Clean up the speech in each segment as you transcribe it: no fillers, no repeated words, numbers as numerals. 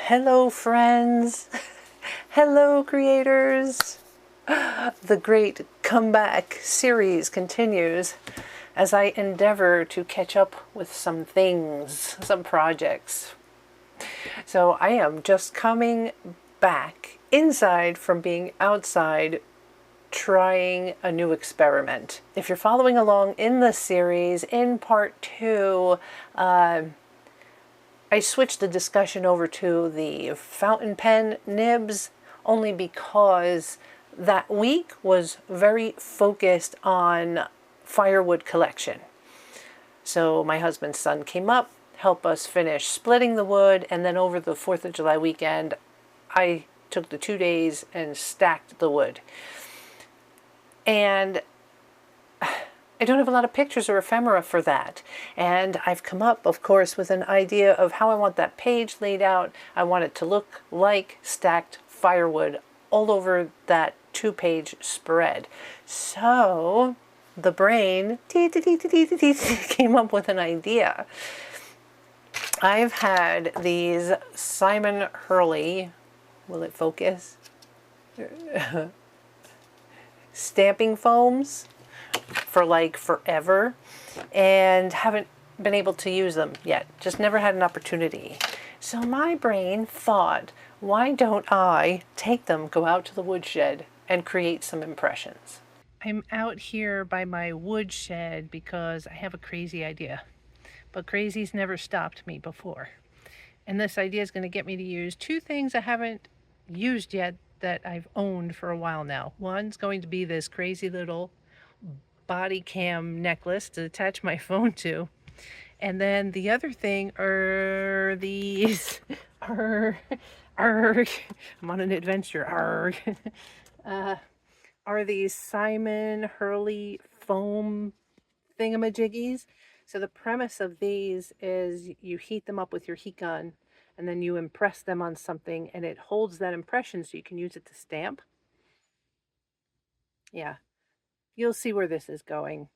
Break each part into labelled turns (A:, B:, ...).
A: Hello, friends. Hello, creators. The great comeback series continues as I endeavor to catch up with some things, some projects. So I am just coming back inside from being outside trying a new experiment. If you're following along in the series, in part 2, I switched the discussion over to the fountain pen nibs only because that week was very focused on firewood collection. So my husband's son came up, helped us finish splitting the wood, and then over the 4th of July weekend, I took the 2 days and stacked the wood. And I don't have a lot of pictures or ephemera for that. And I've come up, of course, with an idea of how I want that page laid out. I want it to look like stacked firewood all over that 2-page spread. So the brain came up with an idea. I've had these Simon Hurley, will it focus? Stamping foams for like forever, and haven't been able to use them yet. Just never had an opportunity. So my brain thought, why don't I take them, go out to the woodshed, and create some impressions? I'm out here by my woodshed because I have a crazy idea. But crazy's never stopped me before. And this idea is going to get me to use 2 things I haven't used yet that I've owned for a while now. One's going to be this crazy little body cam necklace to attach my phone to. And then the other thing are these, I'm on an adventure, are these Simon Hurley foam thingamajiggies. So the premise of these is you heat them up with your heat gun and then you impress them on something and it holds that impression so you can use it to stamp. Yeah, you'll see where this is going.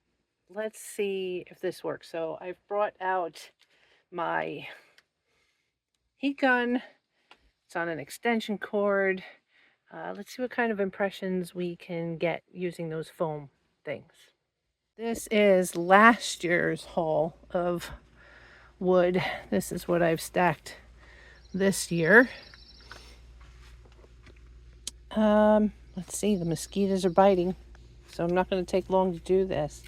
A: Let's see if this works. So I've brought out my heat gun. It's on an extension cord. Let's see what kind of impressions we can get using those foam things. This is last year's haul of wood. This is what I've stacked this year. Let's see, the mosquitoes are biting, so I'm not going to take long to do this.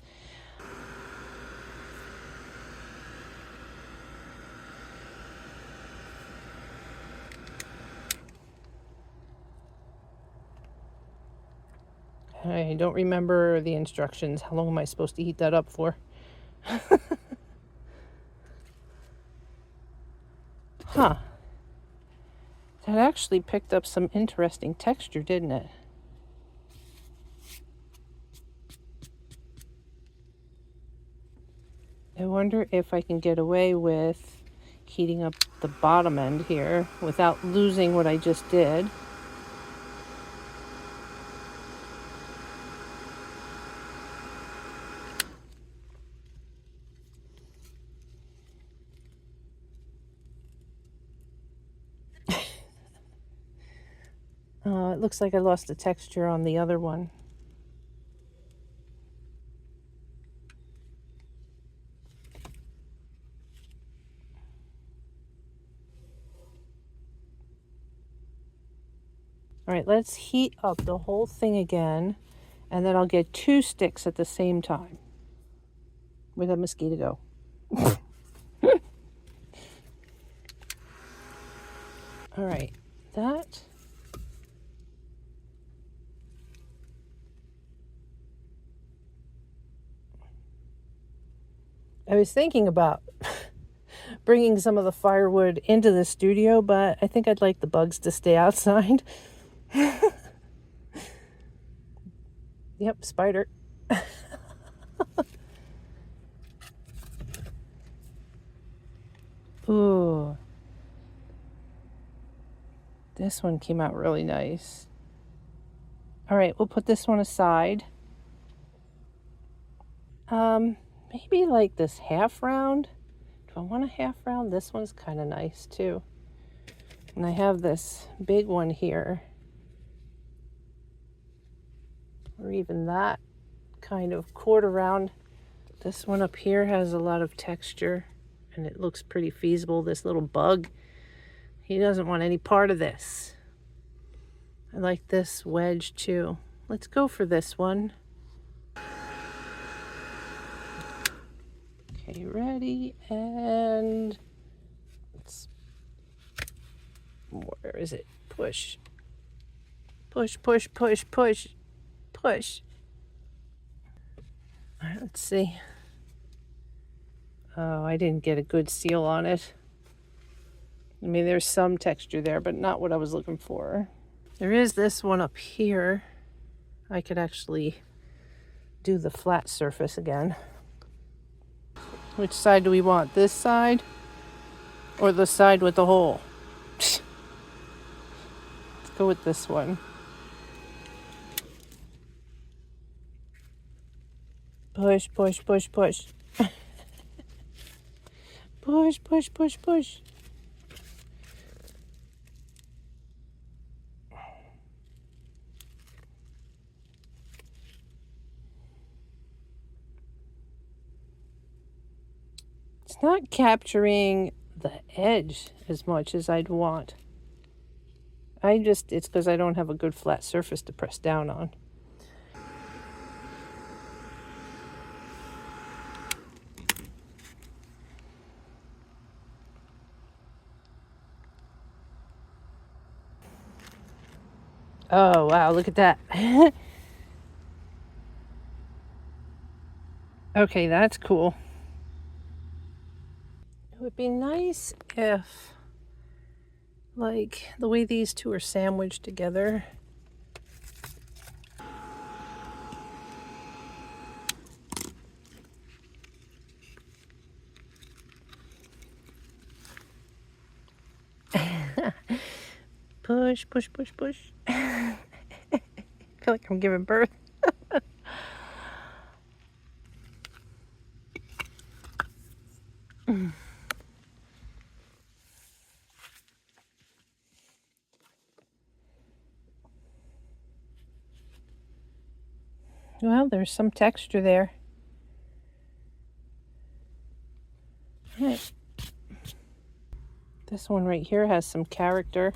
A: I don't remember the instructions. How long am I supposed to heat that up for? Huh. That actually picked up some interesting texture, didn't it? I wonder if I can get away with heating up the bottom end here without losing what I just did. It looks like I lost the texture on the other one. All right, let's heat up the whole thing again, and then I'll get 2 sticks at the same time. Where'd that mosquito go? All right, that. I was thinking about bringing some of the firewood into the studio, but I think I'd like the bugs to stay outside. Yep, spider. Ooh. This one came out really nice. All right, we'll put this one aside. Maybe like this half round. Do I want a half round? This one's kind of nice too. And I have this big one here, or even that kind of quarter round. This one up here has a lot of texture and it looks pretty feasible. This little bug, he doesn't want any part of this. I like this wedge too. Let's go for this one. Okay, ready, and where is it? Push. Push, push, push, push, push. All right, let's see. Oh, I didn't get a good seal on it. I mean, there's some texture there, but not what I was looking for. There is this one up here. I could actually do the flat surface again. Which side do we want? This side or the side with the hole? Let's go with this one. Push, push, push, push. Push, push, push, push. It's not capturing the edge as much as I'd want. It's because I don't have a good flat surface to press down on. Oh, wow, look at that. Okay, that's cool. It would be nice if, like, the way these two are sandwiched together. Push, push, push, push. I feel like I'm giving birth. Well, there's some texture there. All right. This one right here has some character.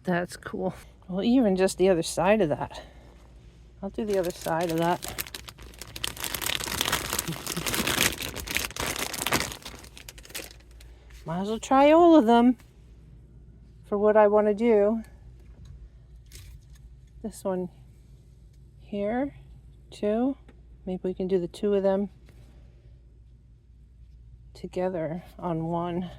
A: That's cool. Well, even just the other side of that. I'll do the other side of that. Might as well try all of them for what I want to do. This one here, too. Maybe we can do the two of them together on one.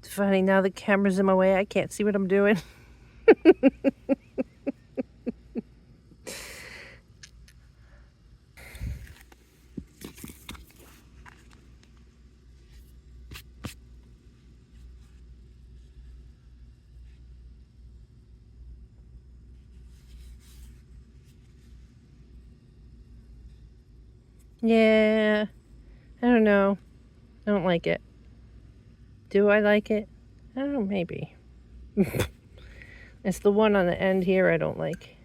A: It's funny, now the camera's in my way, I can't see what I'm doing. Yeah, I don't know. I don't like it. Do I like it? I don't know, maybe. It's the one on the end here I don't like.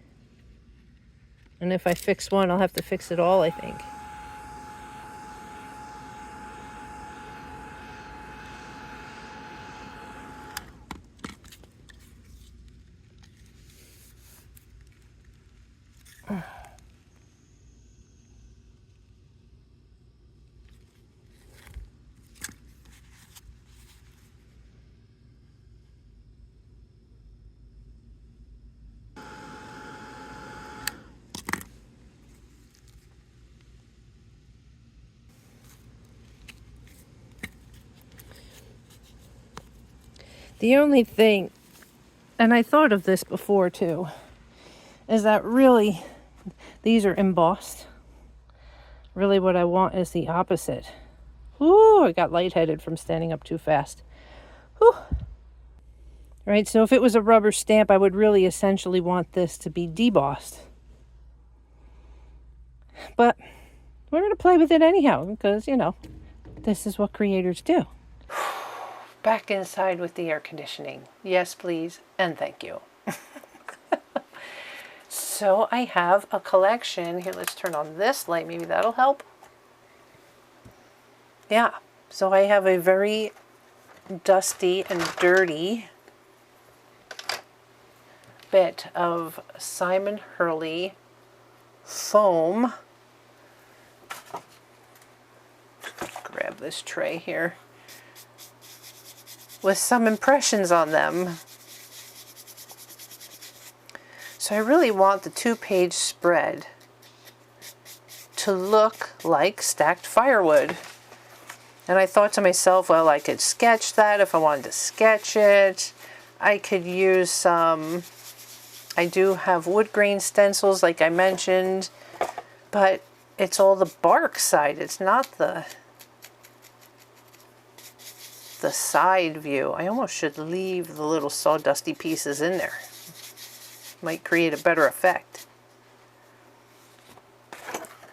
A: And if I fix one, I'll have to fix it all, I think. The only thing, and I thought of this before too, is that really these are embossed. Really what I want is the opposite. Ooh, I got lightheaded from standing up too fast. Whew. Right, so if it was a rubber stamp, I would really essentially want this to be debossed. But we're going to play with it anyhow, because, you know, this is what creators do. Back inside with the air conditioning. Yes, please, and thank you. So I have a collection. Here, let's turn on this light. Maybe that'll help. Yeah, so I have a very dusty and dirty bit of Simon Hurley foam. Grab this tray here with some impressions on them. So I really want the 2-page spread to look like stacked firewood. And I thought to myself, well, I could sketch that if I wanted to sketch it. I could use some, I do have wood grain stencils like I mentioned, but it's all the bark side. It's not the side view. I almost should leave the little sawdusty pieces in there. Might create a better effect.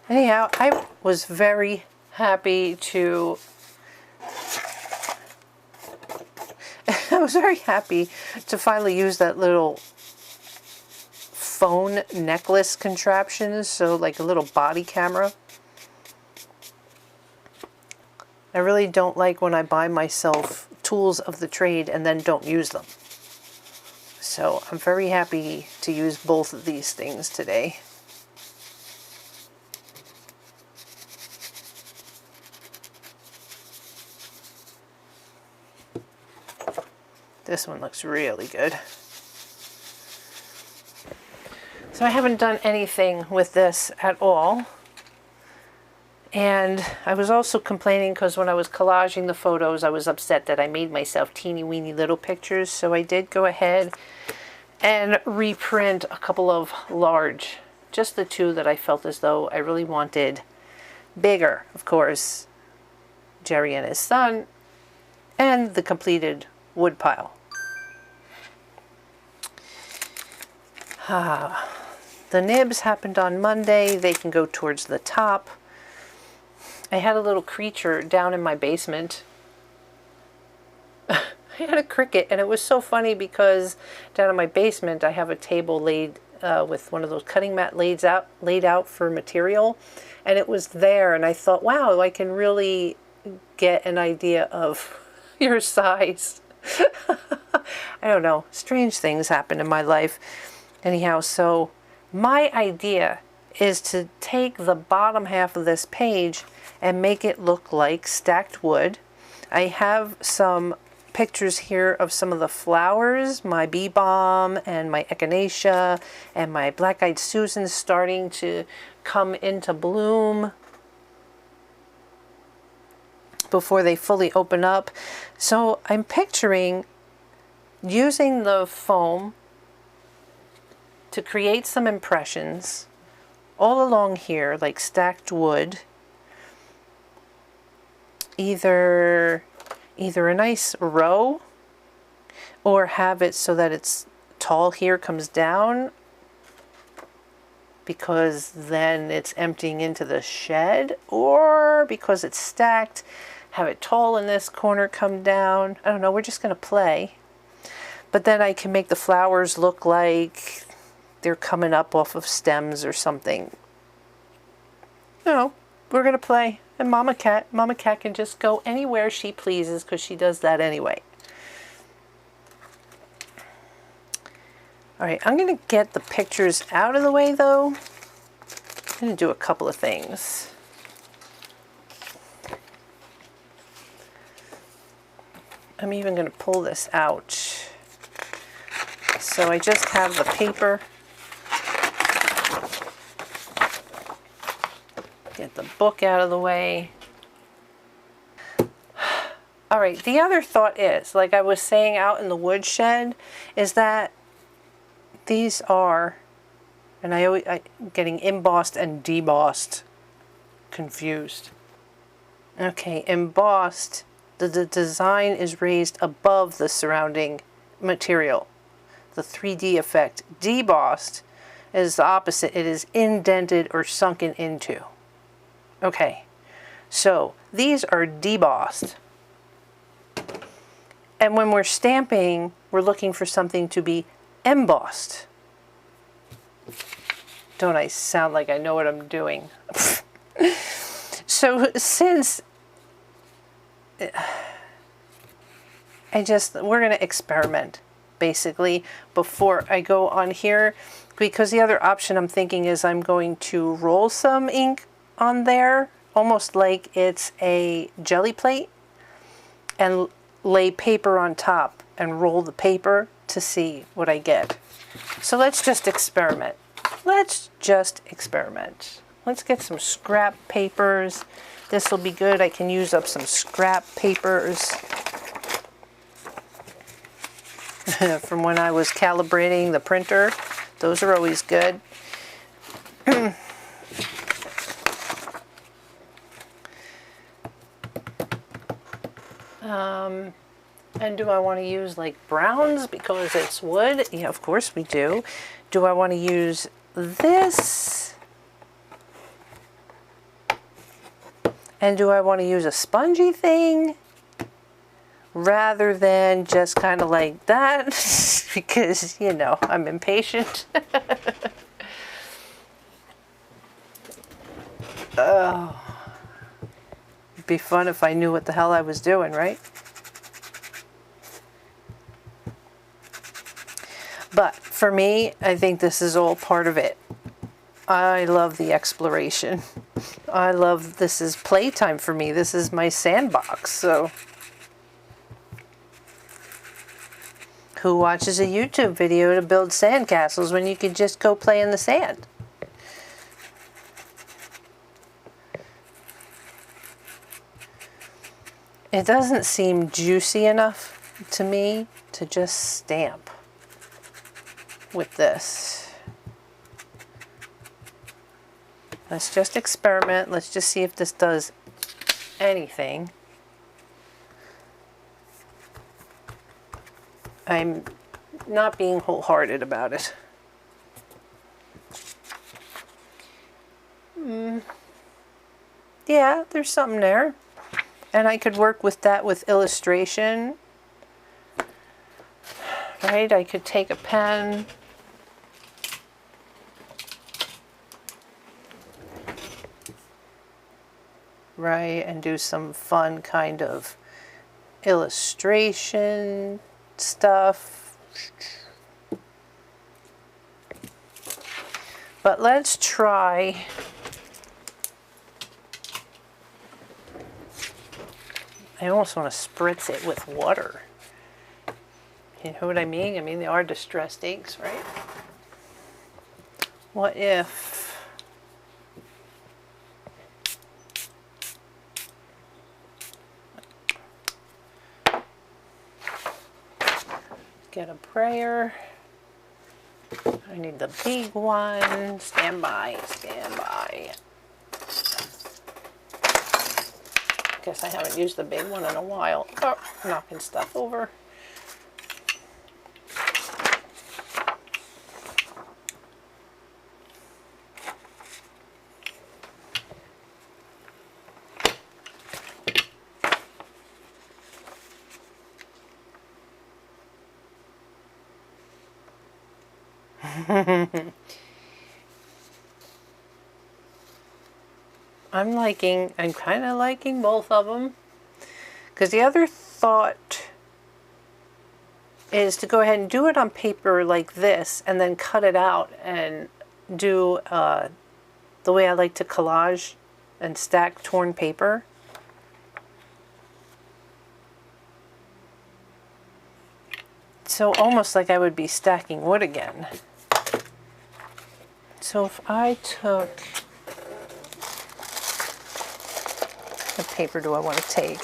A: Anyhow, I was very happy to finally use that little phone necklace contraption, so like a little body camera. I really don't like when I buy myself tools of the trade and then don't use them. So I'm very happy to use both of these things today. This one looks really good. So I haven't done anything with this at all. And I was also complaining because when I was collaging the photos, I was upset that I made myself teeny weeny little pictures. So I did go ahead and reprint a couple of large, just the 2 that I felt as though I really wanted bigger. Of course, Jerry and his son, and the completed wood pile. The nibs happened on Monday. They can go towards the top. I had a little creature down in my basement. I had a cricket, and it was so funny because down in my basement I have a table laid with one of those cutting mat laid out for material, and it was there, and I thought, wow, I can really get an idea of your size. I don't know, strange things happen in my life. Anyhow, so my idea is to take the bottom half of this page and make it look like stacked wood. I have some pictures here of some of the flowers, my bee balm and my echinacea and my black-eyed Susan starting to come into bloom before they fully open up. So I'm picturing using the foam to create some impressions all along here, like stacked wood. Either a nice row, or have it so that it's tall here, comes down, because then it's emptying into the shed, or because it's stacked, have it tall in this corner, come down. I don't know, we're just going to play. But then I can make the flowers look like they're coming up off of stems or something. No, we're going to play. And Mama Cat can just go anywhere she pleases because she does that anyway. All right, I'm going to get the pictures out of the way though. I'm going to do a couple of things. I'm even going to pull this out. So I just have the paper. Get the book out of the way. All right, the other thought is, like I was saying out in the woodshed, is that these are, and I'm getting embossed and debossed confused. Okay, embossed, the design is raised above the surrounding material. The 3D effect. Debossed is the opposite. It is indented or sunken into. Okay, so these are debossed. And when we're stamping, we're looking for something to be embossed. Don't I sound like I know what I'm doing? So since we're going to experiment basically before I go on here, because the other option I'm thinking is I'm going to roll some ink on there, almost like it's a jelly plate, and lay paper on top and roll the paper to see what I get. So let's just experiment. Let's just experiment. Let's get some scrap papers. This will be good. I can use up some scrap papers from when I was calibrating the printer. Those are always good. And do I want to use like browns because it's wood? Yeah, of course we do. Do I want to use this? And do I want to use a spongy thing rather than just kind of like that? Because, you know, I'm impatient. Oh. It'd be fun if I knew what the hell I was doing, right? But for me, I think this is all part of it. I love the exploration. I love, this is playtime for me. This is my sandbox. So who watches a YouTube video to build sandcastles when you could just go play in the sand? It doesn't seem juicy enough to me to just stamp with this. Let's just experiment. Let's just see if this does anything. I'm not being wholehearted about it. Yeah, there's something there. And I could work with that with illustration. Right? I could take a pen. Right, and do some fun kind of illustration stuff. But let's try I almost want to spritz it with water. You know what I mean? I mean, they are distressed inks, right? What if get a brayer. I need the big one. Stand by, stand by. Guess I haven't used the big one in a while. Oh, knocking stuff over. I'm kind of liking both of them. Because the other thought is to go ahead and do it on paper like this and then cut it out and do the way I like to collage and stack torn paper. So almost like I would be stacking wood again. So if I took, what paper do I want to take?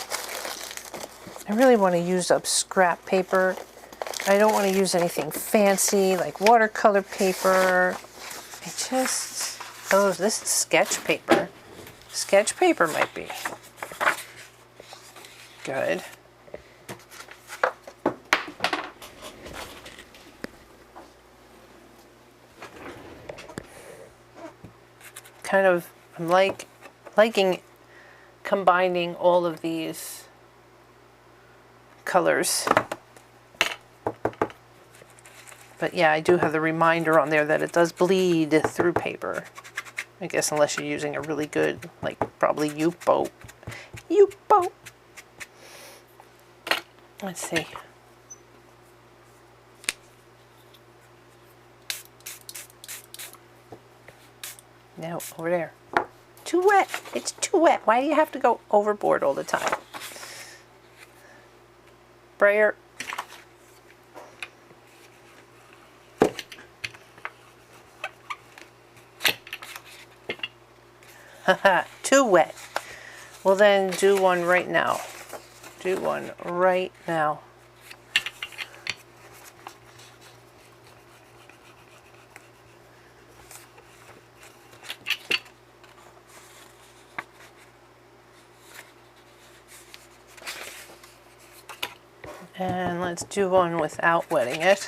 A: I really want to use up scrap paper. I don't want to use anything fancy like watercolor paper. Oh, this is sketch paper. Sketch paper might be good. Kind of, I'm liking combining all of these colors. But yeah, I do have the reminder on there that it does bleed through paper. I guess unless you're using a really good, like probably Yupo. Yupo! Let's see. No, over there. Too wet. It's too wet. Why do you have to go overboard all the time? Brayer. Haha, too wet. Well then, do one right now. Do one right now. And let's do one without wetting it.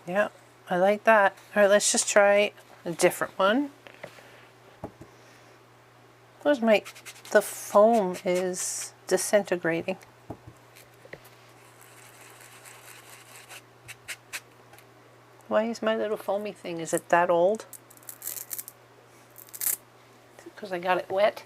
A: Yeah, I like that. All right, let's just try a different one. The foam is disintegrating. Why is my little foamy thing, is it that old? Because I got it wet?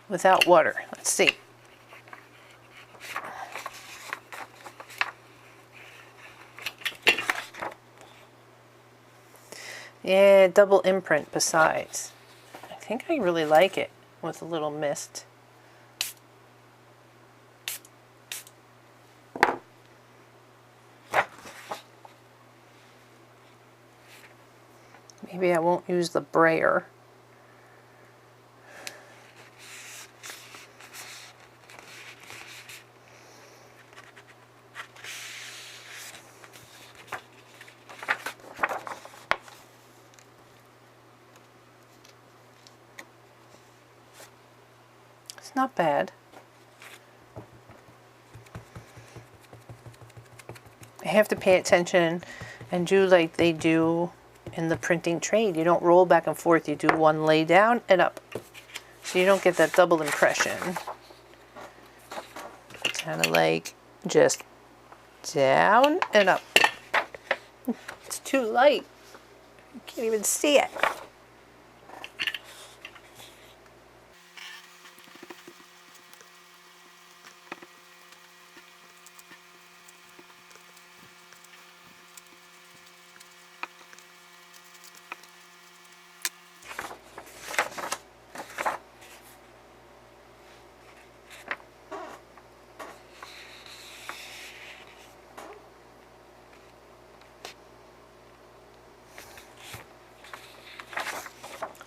A: Without water. Let's see. Yeah, double imprint besides. I think I really like it with a little mist. Maybe I won't use the brayer. Not bad. I have to pay attention and do like they do in the printing trade. You don't roll back and forth. You do one lay down and up. So you don't get that double impression. It's kind of like just down and up. It's too light. You can't even see it.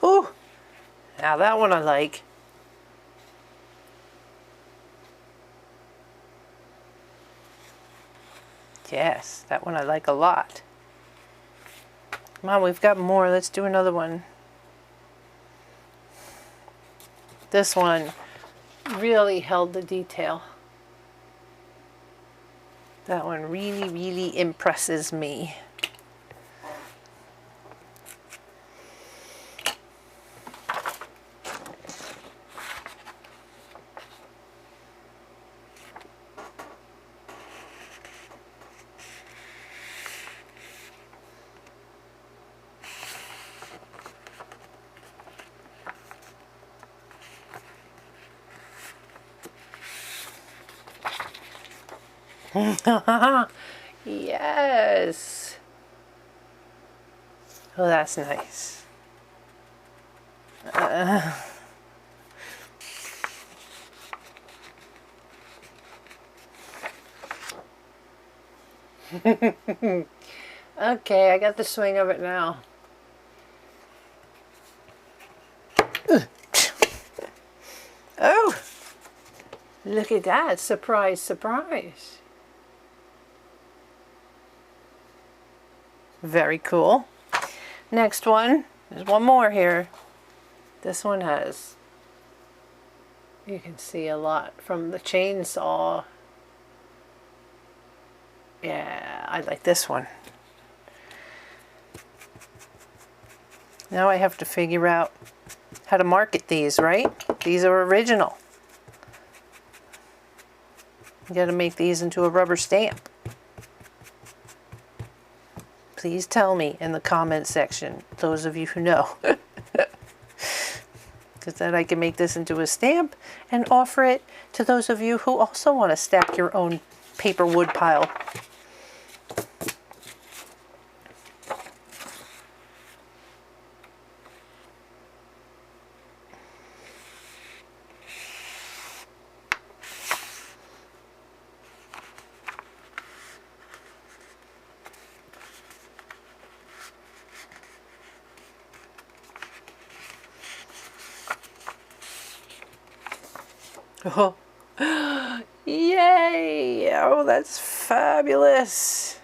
A: Ooh, now that one I like. Yes, that one I like a lot. Come on, we've got more. Let's do another one. This one really held the detail. That one really, really impresses me. Yes. Oh, that's nice. Okay, I got the swing of it now. Oh, look at that. Surprise, surprise. Very cool. Next one. There's one more here. This one has, you can see a lot from the chainsaw. Yeah, I like this one. Now I have to figure out how to market these, right? These are original. You got to make these into a rubber stamp. Please tell me in the comment section, those of you who know. Because then I can make this into a stamp and offer it to those of you who also want to stack your own paper wood pile. Oh, yay! Oh, that's fabulous.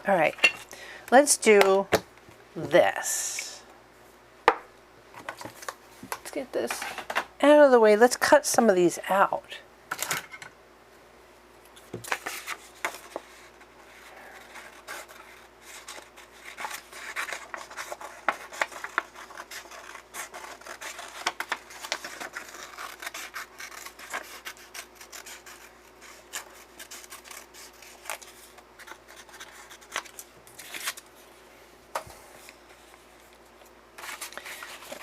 A: All right, let's do this. Let's get this out of the way. Let's cut some of these out.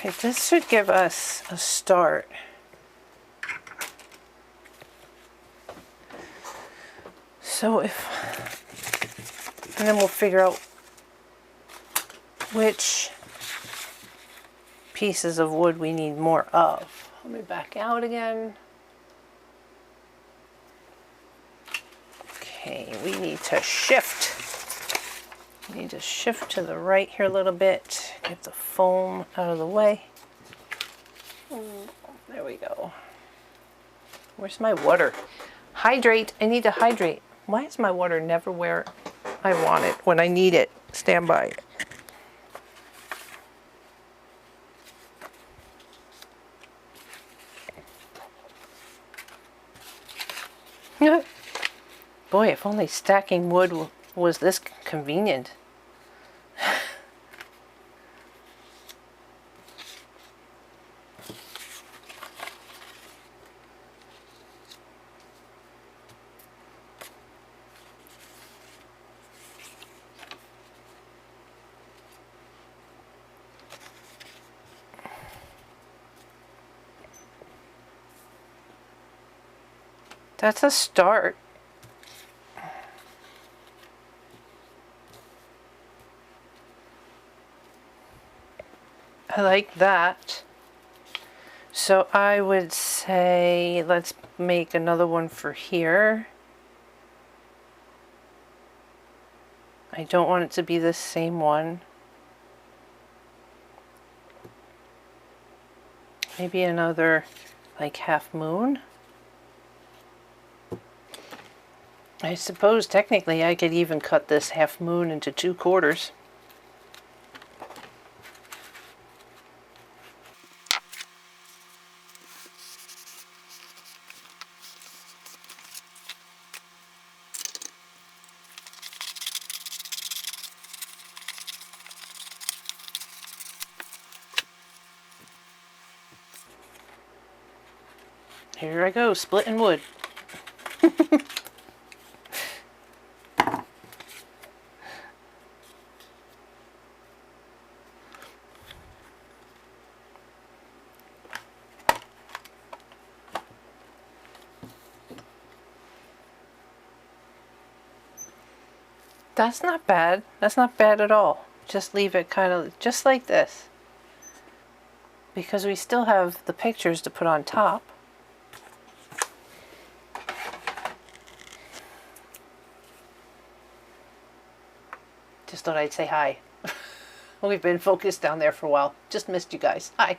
A: Okay, this should give us a start. So and then we'll figure out which pieces of wood we need more of. Let me back out again. Okay, we need to shift. We need to shift to the right here a little bit. Get the foam out of the way. There we go. Where's my water? Hydrate. I need to hydrate. Why is my water never where I want it when I need it? Stand by. Boy, if only stacking wood was this convenient. That's a start. I like that. So I would say let's make another one for here. I don't want it to be the same one. Maybe another like half moon. I suppose technically I could even cut this half moon into 2/4. Here I go, splitting wood. That's not bad. That's not bad at all. Just leave it kind of just like this. Because we still have the pictures to put on top. Just thought I'd say hi. We've been focused down there for a while. Just missed you guys. Hi.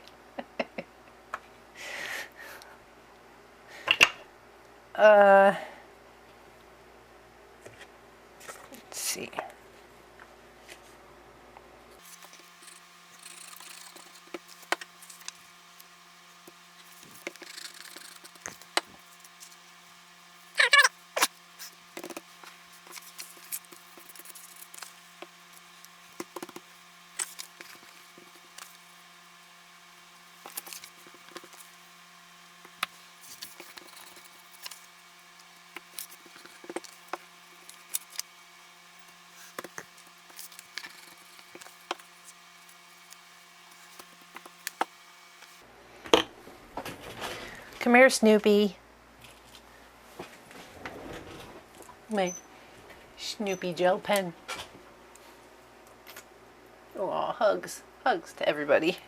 A: Let's see. Come here, Snoopy. My Snoopy gel pen. Oh, hugs. Hugs to everybody.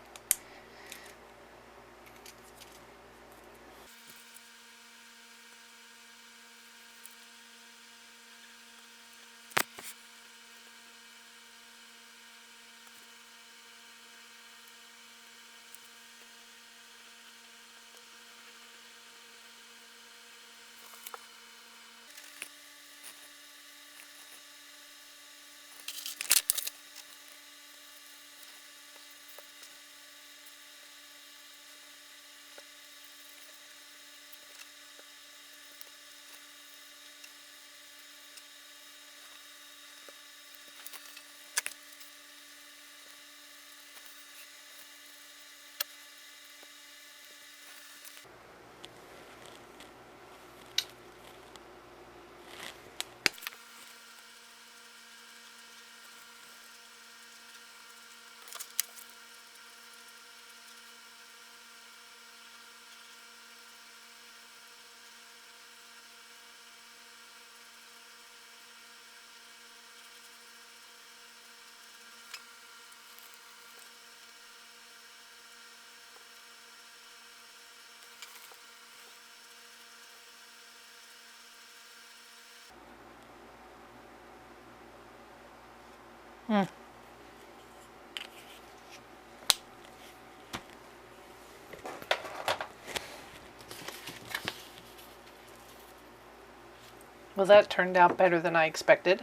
A: Well, that turned out better than I expected.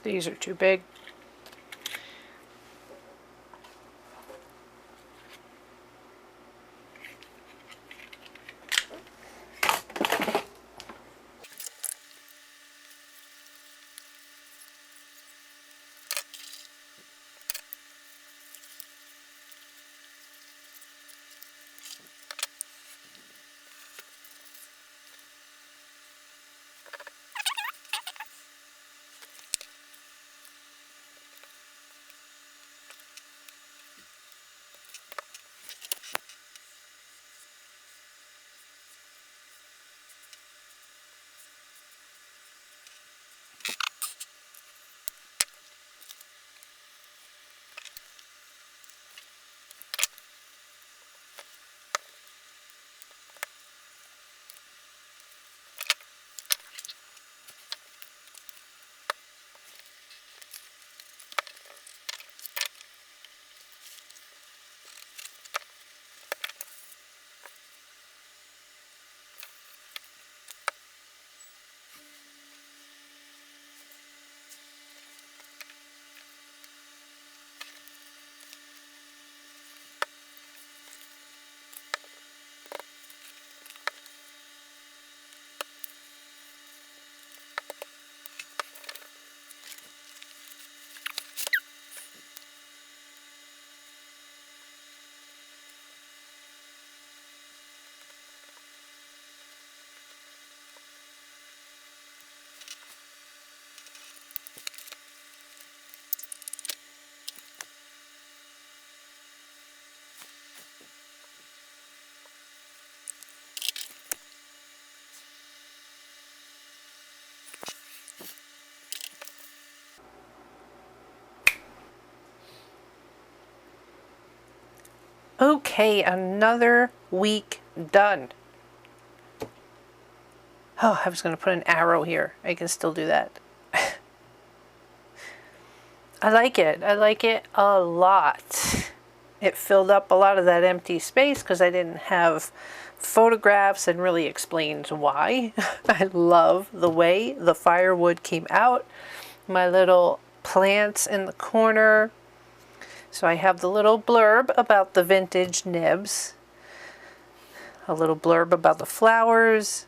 A: These are too big. Okay, another week done. Oh, I was going to put an arrow here. I can still do that. I like it. I like it a lot. It filled up a lot of that empty space because I didn't have photographs, and really explains why. I love the way the firewood came out. My little plants in the corner. So I have the little blurb about the vintage nibs, a little blurb about the flowers,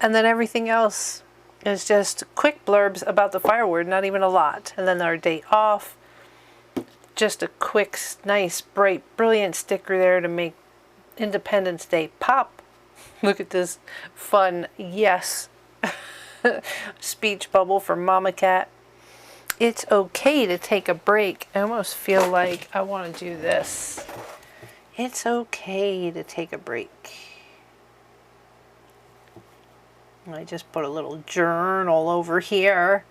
A: and then everything else is just quick blurbs about the firewood, not even a lot. And then our day off, just a quick, nice, bright, brilliant sticker there to make Independence Day pop. Look at this fun yes speech bubble for Mama Cat. It's okay to take a break. I almost feel like I want to do this. It's okay to take a break. I just put a little journal over here.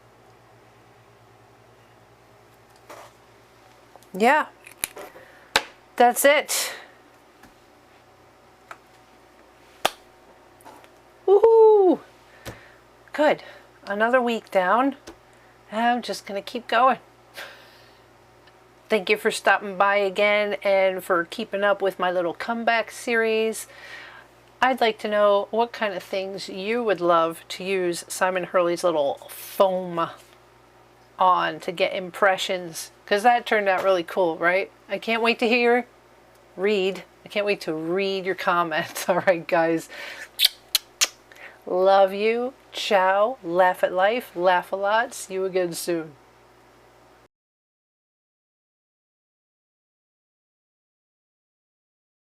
A: Yeah, that's it. Woohoo! Good. Another week down. I'm just going to keep going. Thank you for stopping by again and for keeping up with my little comeback series. I'd like to know what kind of things you would love to use Simon Hurley's little foam on to get impressions, because that turned out really cool, right? I can't wait to read. I can't wait to read your comments. All right, guys. Love you. Ciao. Laugh at life. Laugh a lot. See you again soon.